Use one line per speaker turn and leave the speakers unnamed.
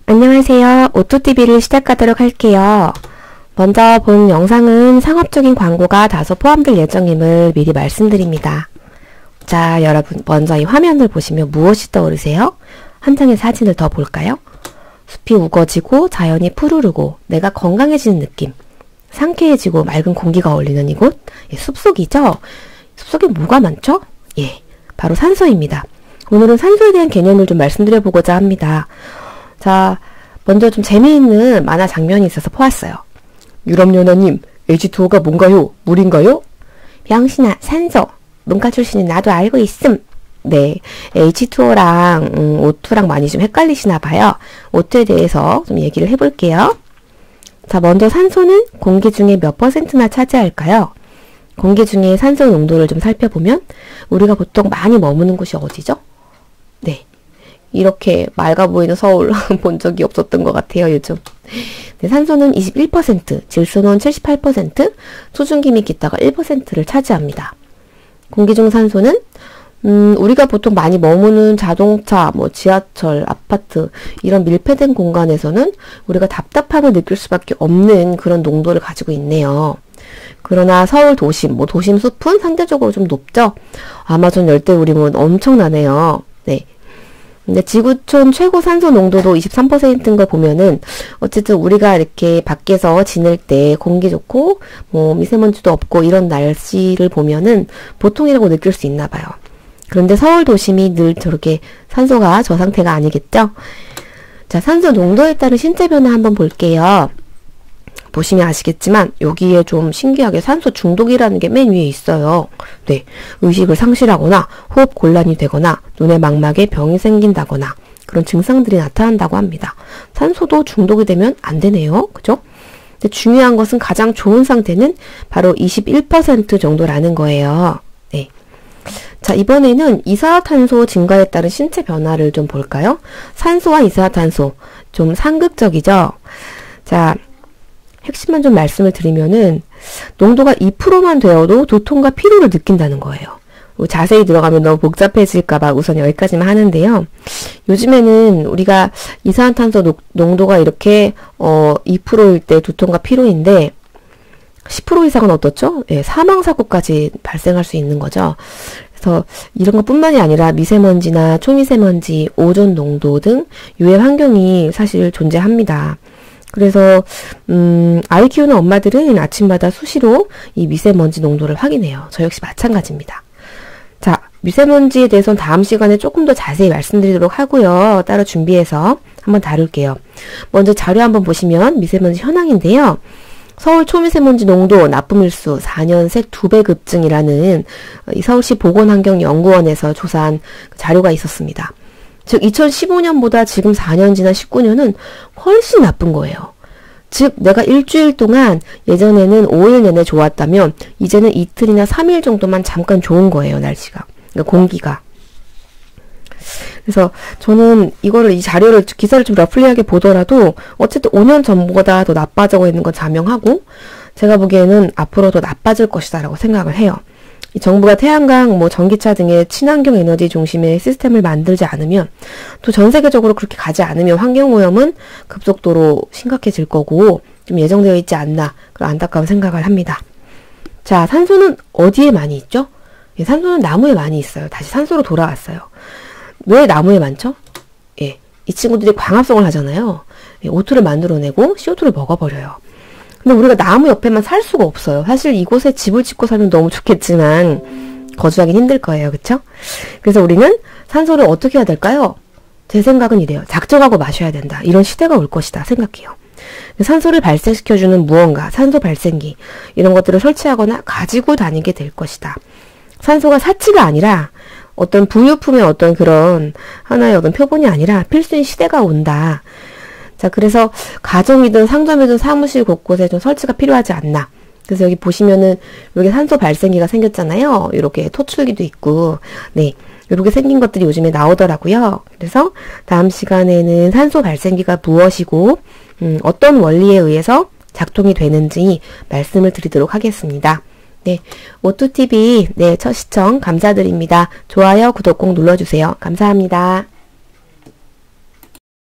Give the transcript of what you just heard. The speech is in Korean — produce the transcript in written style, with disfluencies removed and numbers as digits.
안녕하세요. 오토TV를 시작하도록 할게요. 먼저 본 영상은 상업적인 광고가 다소 포함될 예정임을 미리 말씀드립니다. 자, 여러분 먼저 이 화면을 보시면 무엇이 떠오르세요? 한 장의 사진을 더 볼까요? 숲이 우거지고 자연이 푸르르고 내가 건강해지는 느낌, 상쾌해지고 맑은 공기가 어울리는 이곳, 숲속이죠? 숲속에 뭐가 많죠? 바로 산소입니다. 오늘은 산소에 대한 개념을 좀 말씀드려보고자 합니다. 자, 먼저 좀 재미있는 만화 장면이 있어서 보았어요. 유람연하님, H2O가 뭔가요? 물인가요? 병신아, 산소. 문과 출신인 나도 알고 있음. 네, H2O랑 O2랑 많이 좀 헷갈리시나 봐요. O2에 대해서 좀 얘기를 해볼게요. 자, 먼저 산소는 공기 중에 몇 %나 차지할까요? 공기 중에 산소 농도를 좀 살펴보면 우리가 보통 많이 머무는 곳이 어디죠? 네, 이렇게 맑아 보이는 서울 본 적이 없었던 것 같아요, 요즘. 네, 산소는 21%, 질소는 78%, 수증기 및 기타가 1%를 차지합니다. 공기 중 산소는 우리가 보통 많이 머무는 자동차, 지하철, 아파트 이런 밀폐된 공간에서는 우리가 답답함을 느낄 수밖에 없는 그런 농도를 가지고 있네요. 그러나 서울 도심, 도심 숲은 상대적으로 좀 높죠? 아마존 열대우림은 엄청나네요. 네. 근데 지구촌 최고 산소 농도도 23%인 걸 보면은 어쨌든 우리가 이렇게 밖에서 지낼 때 공기 좋고 미세먼지도 없고 이런 날씨를 보면은 보통이라고 느낄 수 있나 봐요. 그런데 서울 도심이 늘 저렇게 산소가 저 상태가 아니겠죠? 자, 산소 농도에 따른 신체 변화 한번 볼게요. 보시면 아시겠지만 여기에 좀 신기하게 산소 중독이라는 게 맨 위에 있어요. 네, 의식을 상실하거나 호흡 곤란이 되거나 눈의 망막에 병이 생긴다거나 그런 증상들이 나타난다고 합니다. 산소도 중독이 되면 안 되네요. 그죠? 근데 중요한 것은 가장 좋은 상태는 바로 21% 정도라는 거예요. 네. 자, 이번에는 이산화탄소 증가에 따른 신체 변화를 좀 볼까요? 산소와 이산화탄소 좀 상극적이죠? 자, 핵심만 좀 말씀을 드리면은 농도가 2%만 되어도 두통과 피로를 느낀다는 거예요. 자세히 들어가면 너무 복잡해질까봐 우선 여기까지만 하는데요. 요즘에는 우리가 이산화탄소 농도가 이렇게 2%일 때 두통과 피로인데 10% 이상은 어떻죠? 예, 사망사고까지 발생할 수 있는 거죠. 그래서 이런 것뿐만이 아니라 미세먼지나 초미세먼지, 오존 농도 등 유해 환경이 사실 존재합니다. 그래서 아이 키우는 엄마들은 아침마다 수시로 이 미세먼지 농도를 확인해요. 저 역시 마찬가지입니다. 자, 미세먼지에 대해서는 다음 시간에 조금 더 자세히 말씀드리도록 하고요. 따로 준비해서 한번 다룰게요. 먼저 자료 한번 보시면 미세먼지 현황인데요. 서울 초미세먼지 농도 나쁨일수 4년 새 2배 급증이라는 이 서울시 보건환경연구원에서 조사한 자료가 있었습니다. 즉 2015년보다 지금 4년 지난 19년은 훨씬 나쁜 거예요. 즉 내가 일주일 동안 예전에는 5일 내내 좋았다면 이제는 이틀이나 3일 정도만 잠깐 좋은 거예요, 날씨가. 그러니까 공기가. 그래서 저는 이 자료를, 기사를 좀 러플리하게 보더라도 어쨌든 5년 전보다 더 나빠지고 있는 건 자명하고 제가 보기에는 앞으로 더 나빠질 것이다 라고 생각을 해요. 이 정부가 태양광, 전기차 등의 친환경 에너지 중심의 시스템을 만들지 않으면 또 전 세계적으로 그렇게 가지 않으면 환경오염은 급속도로 심각해질 거고 좀 예정되어 있지 않나 그런 안타까운 생각을 합니다. 자, 산소는 어디에 많이 있죠? 예, 산소는 나무에 많이 있어요. 다시 산소로 돌아왔어요. 왜 나무에 많죠? 예, 이 친구들이 광합성을 하잖아요. 예, O2를 만들어내고 CO2를 먹어버려요. 근데 우리가 나무 옆에만 살 수가 없어요. 사실 이곳에 집을 짓고 살면 너무 좋겠지만 거주하긴 힘들 거예요. 그쵸? 그래서 우리는 산소를 어떻게 해야 될까요? 제 생각은 이래요. 작정하고 마셔야 된다. 이런 시대가 올 것이다 생각해요. 산소를 발생시켜주는 무언가, 산소 발생기 이런 것들을 설치하거나 가지고 다니게 될 것이다. 산소가 사치가 아니라 어떤 부유품의 어떤 그런 하나의 어떤 표본이 아니라 필수인 시대가 온다. 자, 그래서 가정이든 상점이든 사무실 곳곳에 좀 설치가 필요하지 않나. 그래서 여기 보시면은 여기 산소 발생기가 생겼잖아요. 이렇게 토출기도 있고, 네, 이렇게 생긴 것들이 요즘에 나오더라고요. 그래서 다음 시간에는 산소 발생기가 무엇이고 어떤 원리에 의해서 작동이 되는지 말씀을 드리도록 하겠습니다. 네, 오토TV 첫 시청 감사드립니다. 좋아요, 구독 꼭 눌러주세요. 감사합니다.